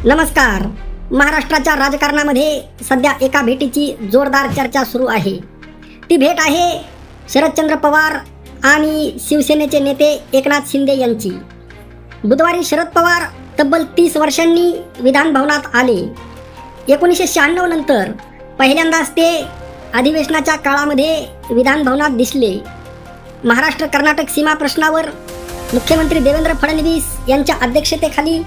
नमस्कार. महाराष्ट्राच्या राजकारणामध्ये सध्या एका भेटीची जोरदार चर्चा सुरू आहे. ती भेट आहे शरदचंद्र पवार आणि शिवसेनेचे नेते एकनाथ शिंदे यांची. बुधवारी शरद पवार तब्बल 30 वर्षांनी विधान भवनात आले. 1996 नंतर पहिल्यांदाच ते अधिवेशनाच्या काळामध्ये विधान भवनात दिसले. महाराष्ट्र कर्नाटक सीमा प्रश्नावर मुख्यमंत्री देवेंद्र फडणवीस यांच्या अध्यक्षतेखाली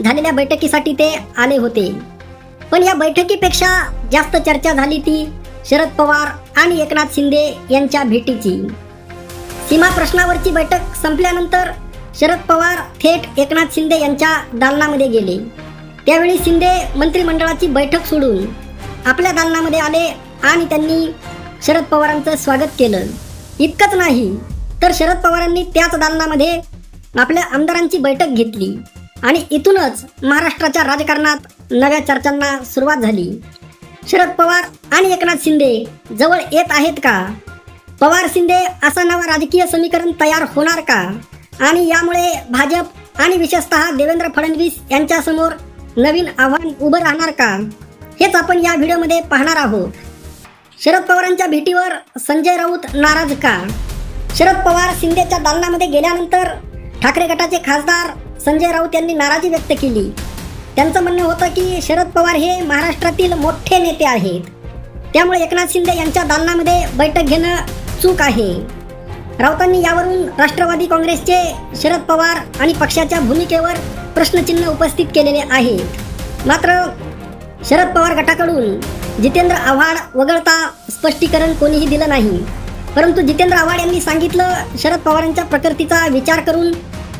झालेल्या बैठकीसाठी ते आले होते. पण या बैठकीपेक्षा जास्त चर्चा झाली ती शरद पवार आणि एकनाथ शिंदे यांच्या भेटीची. सीमा प्रश्नावरची बैठक संपल्यानंतर शरद पवार थेट एकनाथ शिंदे यांच्या दालनामध्ये गेले. त्यावेळी शिंदे मंत्रिमंडळाची बैठक सोडून आपल्या दालनामध्ये आले आणि त्यांनी शरद पवारांचं स्वागत केलं. इतकंच नाही तर शरद पवारांनी त्याच दालनामध्ये आपल्या आमदारांची बैठक घेतली आणि इथूनच महाराष्ट्राच्या राजकारणात नव्या चर्चांना सुरुवात झाली. शरद पवार आणि एकनाथ शिंदे जवळ येत आहेत का? पवार शिंदे असं नवं राजकीय समीकरण तयार होणार का? आणि यामुळे भाजप आणि विशेषतः देवेंद्र फडणवीस यांच्यासमोर नवीन आव्हान उभं राहणार का? हेच आपण या व्हिडिओमध्ये पाहणार आहोत. शरद पवारांच्या भेटीवर संजय राऊत नाराज का? शरद पवार शिंदेच्या दालनामध्ये गेल्यानंतर ठाकरे गटाचे खासदार संजय राऊत यांनी नाराजी व्यक्त केली. त्यांचं म्हणणं होतं की शरद पवार हे महाराष्ट्रातील मोठे नेते आहेत, त्यामुळे एकनाथ शिंदे यांच्या दालनामध्ये बैठक घेणं चूक आहे. राऊतांनी यावरून राष्ट्रवादी काँग्रेसचे शरद पवार आणि पक्षाच्या भूमिकेवर प्रश्नचिन्ह उपस्थित केलेले आहे. मात्र शरद पवार गटाकडून जितेंद्र आव्हाड वगळता स्पष्टीकरण कोणीही दिलं नाही. परंतु जितेंद्र आव्हाड यांनी सांगितलं, शरद पवारांच्या प्रकृतीचा विचार करून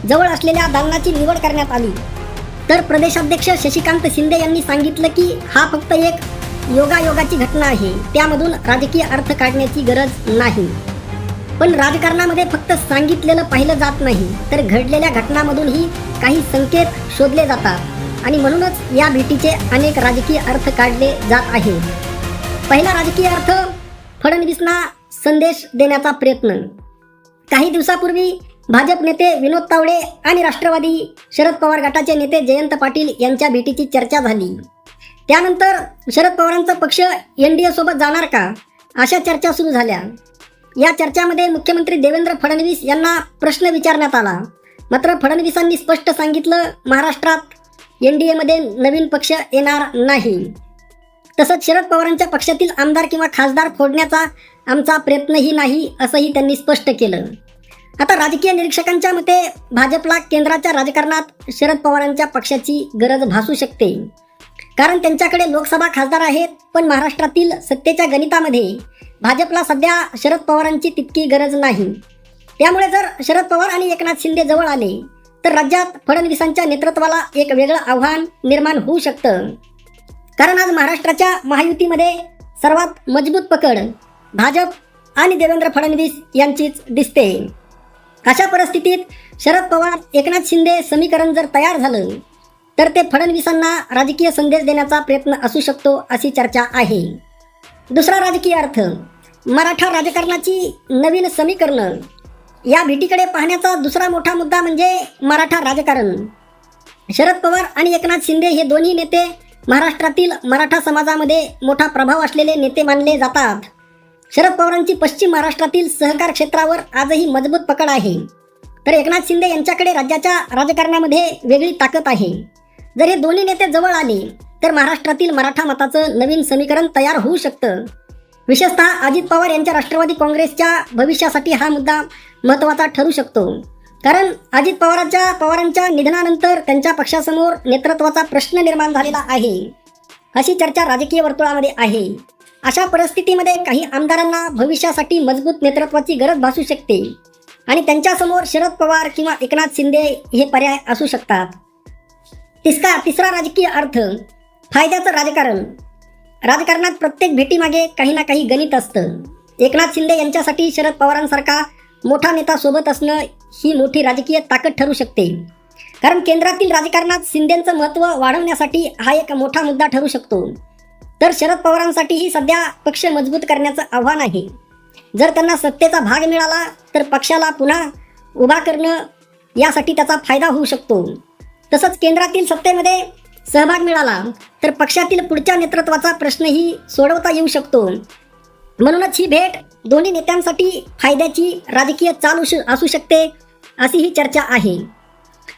जवळ असलेल्या दालनाची निवड करण्यात आली. तर प्रदेशाध्यक्ष शशिकांत शिंदे यांनी सांगितलं की हा फक्त एक योगायोगाची घटना आहे, त्यामधून राजकीय अर्थ काढण्याची गरज नाही. पण राजकारणामध्ये फक्त सांगितलेलं पाहिलं जात नाही, तर घडलेल्या घटनांमधूनही काही संकेत शोधले जातात आणि म्हणूनच या भेटीचे अनेक राजकीय अर्थ काढले जात आहेत. पहिला राजकीय अर्थ, फडणवीसांना संदेश देण्याचा प्रयत्न. काही दिवसापूर्वी भाजप नेते विनोद तावडे आणि राष्ट्रवादी शरद पवार गटाचे नेते जयंत पाटील यांच्या भेटीची चर्चा झाली. त्यानंतर शरद पवारांचा पक्ष NDA सोबत जाणार का, अशा चर्चा सुरू झाल्या. या चर्चामध्ये मुख्यमंत्री देवेंद्र फडणवीस यांना प्रश्न विचारण्यात आला. मात्र फडणवीसांनी स्पष्ट सांगितलं, महाराष्ट्रात NDA मध्ये नवीन पक्ष येणार नाही. तसंच शरद पवारांच्या पक्षातील आमदार किंवा खासदार फोडण्याचा आमचा प्रयत्नही नाही, असंही त्यांनी स्पष्ट केलं. आता राजकीय निरीक्षकांच्या मते भाजपला केंद्राच्या राजकारणात शरद पवारांच्या पक्षाची गरज भासू शकते. कारण त्यांच्याकडे लोकसभा खासदार आहेत, पण महाराष्ट्रातील सत्तेच्या गणितामध्ये भाजपला सध्या शरद पवारांची तितकी गरज नाही. त्यामुळे जर शरद पवार आणि एकनाथ शिंदे जवळ आले तर राज्यात फडणवीसांच्या नेतृत्वाला एक वेगळं आव्हान निर्माण होऊ शकतं. कारण आज महाराष्ट्राच्या महायुतीमध्ये सर्वात मजबूत पकड भाजप आणि देवेंद्र फडणवीस यांचीच दिसते. अशा परिस्थितीत शरद पवार एकनाथ शिंदे समीकरण जर तयार झालं तर ते फडणवीसांना राजकीय संदेश देण्याचा प्रयत्न असू शकतो, अशी चर्चा आहे. दुसरा राजकीय अर्थ, मराठा राजकारणाची नवीन समीकरणं. या भेटीकडे पाहण्याचा दुसरा मोठा मुद्दा म्हणजे मराठा राजकारण. शरद पवार आणि एकनाथ शिंदे हे दोन्ही नेते महाराष्ट्रातील मराठा समाजामध्ये मोठा प्रभाव असलेले नेते मानले जातात. शरद पवारांची पश्चिम महाराष्ट्रातील सहकार क्षेत्रावर आजही मजबूत पकड आहे, तर एकनाथ शिंदे यांच्याकडे राज्याच्या राजकारणामध्ये वेगळी ताकद आहे. जर हे दोन्ही नेते जवळ आले तर महाराष्ट्रातील मराठा मताचं नवीन समीकरण तयार होऊ शकतं. विशेषतः अजित पवार यांच्या राष्ट्रवादी काँग्रेसच्या भविष्यासाठी हा मुद्दा महत्त्वाचा ठरू शकतो. कारण अजित पवारांच्या निधनानंतर त्यांच्या पक्षासमोर नेतृत्वाचा प्रश्न निर्माण झालेला आहे, अशी चर्चा राजकीय वर्तुळामध्ये आहे. अशा परिस्थितीमध्ये काही आमदारांना भविष्यासाठी मजबूत नेतृत्वाची गरज भासू शकते आणि त्यांच्यासमोर शरद पवार किंवा एकनाथ शिंदे हे पर्याय असू शकतात. तिसरा राजकीय अर्थ, फायद्याचं राजकारण. राजकारणात प्रत्येक भेटीमागे काही ना काही गणित असतं. एकनाथ शिंदे यांच्यासाठी शरद पवारांसारखा मोठा नेता सोबत असणं ही मोठी राजकीय ताकद ठरू शकते. कारण केंद्रातील राजकारणात शिंदेंचं महत्त्व वाढवण्यासाठी हा एक मोठा मुद्दा ठरू शकतो. तर शरद पवारांसाठीही सध्या पक्ष मजबूत करण्याचं आव्हान आहे. जर त्यांना सत्तेचा भाग मिळाला तर पक्षाला पुन्हा उभा करणं यासाठी त्याचा फायदा होऊ शकतो. तसंच केंद्रातील सत्तेमध्ये सहभाग मिळाला तर पक्षातील पुढच्या नेतृत्वाचा प्रश्नही सोडवता येऊ शकतो. म्हणूनच ही भेट दोन्ही नेत्यांसाठी फायद्याची राजकीय चाल असू शकते अशी ही चर्चा आहे.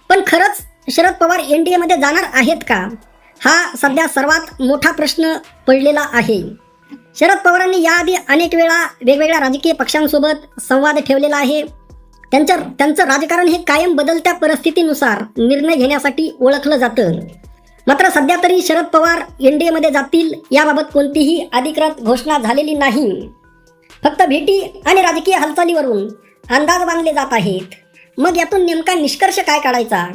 पण खरंच शरद पवार NDA मध्ये जाणार आहेत का, हा सध्या सर्वात मोठा प्रश्न पडलेला आहे. शरद पवारांनी याआधी अनेक वेळा वेगवेगळ्या राजकीय पक्षांसोबत संवाद ठेवलेला आहे. त्यांचं राजकारण हे कायम बदलत्या परिस्थितीनुसार निर्णय घेण्यासाठी ओळखलं जातं. मात्र सध्या तरी शरद पवार NDA मध्ये जातील याबाबत कोणतीही अधिकृत घोषणा झालेली नाही. फक्त भेटी आणि राजकीय हालचालीवरून अंदाज बांधले जात आहेत. मग यातून नेमका निष्कर्ष काय काढायचा?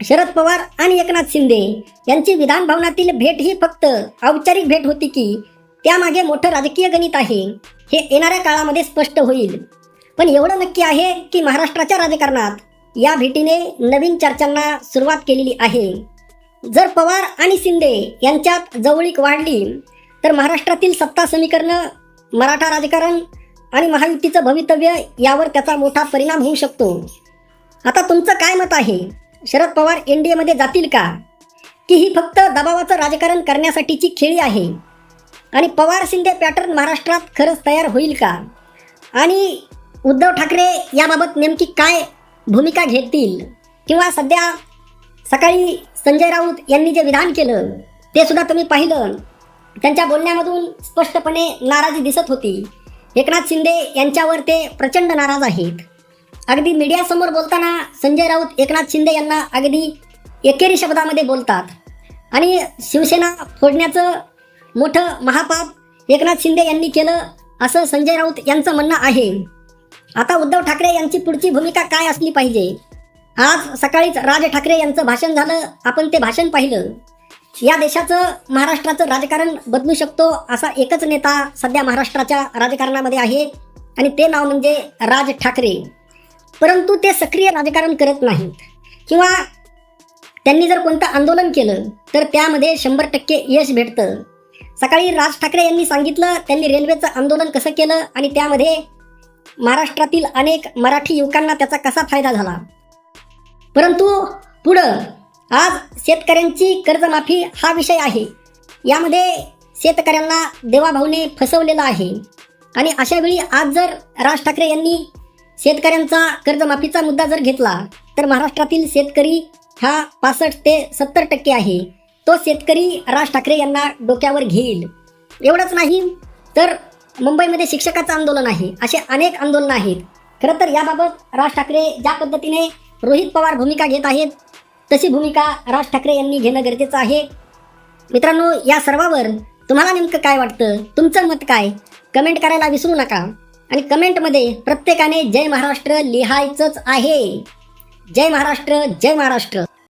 शरद पवार आणि एकनाथ शिंदे यांची विधान भवनातील भेट ही फक्त औपचारिक भेट होती की त्यामागे मोठं राजकीय गणित आहे, हे येणाऱ्या काळामध्ये स्पष्ट होईल. पण एवढं नक्की आहे की महाराष्ट्राच्या राजकारणात या भेटीने नवीन चर्चांना सुरुवात केलेली आहे. जर पवार आणि शिंदे यांच्यात जवळीक वाढली तर महाराष्ट्रातील सत्ता समीकरणं, मराठा राजकारण आणि महायुतीचं भवितव्य यावर त्याचा मोठा परिणाम होऊ शकतो. आता तुमचं काय मत आहे? शरद पवार NDA मध्ये जातील का, की ही फक्त दबावाचं राजकारण करण्यासाठीची खेळी आहे? आणि पवार शिंदे पॅटर्न महाराष्ट्रात खरंच तयार होईल का? आणि उद्धव ठाकरे याबाबत नेमकी काय भूमिका घेतील? किंवा सध्या सकाळी संजय राऊत यांनी जे विधान केलं ते सुद्धा तुम्ही पाहिलं. त्यांच्या बोलण्यामधून स्पष्टपणे नाराजी दिसत होती. एकनाथ शिंदे यांच्यावर ते प्रचंड नाराज आहेत. अगदी मीडियासमोर बोलताना संजय राऊत एकनाथ शिंदे यांना अगदी एकेरी शब्दामध्ये बोलतात. आणि शिवसेना फोडण्याचं मोठं महापाप एकनाथ शिंदे यांनी केलं असं संजय राऊत यांचं म्हणणं आहे. आता उद्धव ठाकरे यांची पुढची भूमिका काय असली पाहिजे? आज सकाळीच राज ठाकरे यांचं भाषण झालं, आपण ते भाषण पाहिलं. या देशाचं, महाराष्ट्राचं राजकारण बदलू शकतो असा एकच नेता सध्या महाराष्ट्राच्या राजकारणामध्ये आहे आणि ते नाव म्हणजे राज ठाकरे. परंतु ते सक्रिय राजकारण करत नाहीत किंवा त्यांनी जर कोणतं आंदोलन केलं तर त्यामध्ये 100% यश भेटतं. सकाळी राज ठाकरे यांनी सांगितलं त्यांनी रेल्वेचं आंदोलन कसं केलं आणि त्यामध्ये महाराष्ट्रातील अनेक मराठी युवकांना त्याचा कसा फायदा झाला. परंतु पुढं आज शेतकऱ्यांची कर्जमाफी हा विषय आहे. यामध्ये शेतकऱ्यांना देवाभाऊने फसवलेलं आहे. आणि अशा वेळी आज जर राज ठाकरे यांनी शेतकऱ्यांचा कर्जमाफीचा मुद्दा जर घेतला तर महाराष्ट्रातील शेतकरी हा 65 ते 70% आहे. तो शेतकरी राज ठाकरे यांना डोक्यावर घेईल. एवढंच नाही तर मुंबईमध्ये शिक्षकाचं आंदोलन आहे. असे अनेक आंदोलनं आहेत. खरं तर याबाबत राज ठाकरे ज्या पद्धतीने रोहित पवार भूमिका घेत आहेत तशी भूमिका राज ठाकरे यांनी घेणं गरजेचं आहे. मित्रांनो, या सर्वावर तुम्हाला नेमकं काय वाटतं? तुमचं मत काय? कमेंट करायला विसरू नका. आणि कमेंटमध्ये प्रत्येकाने जय महाराष्ट्र लिहायचंच आहे. जय महाराष्ट्र, जय महाराष्ट्र.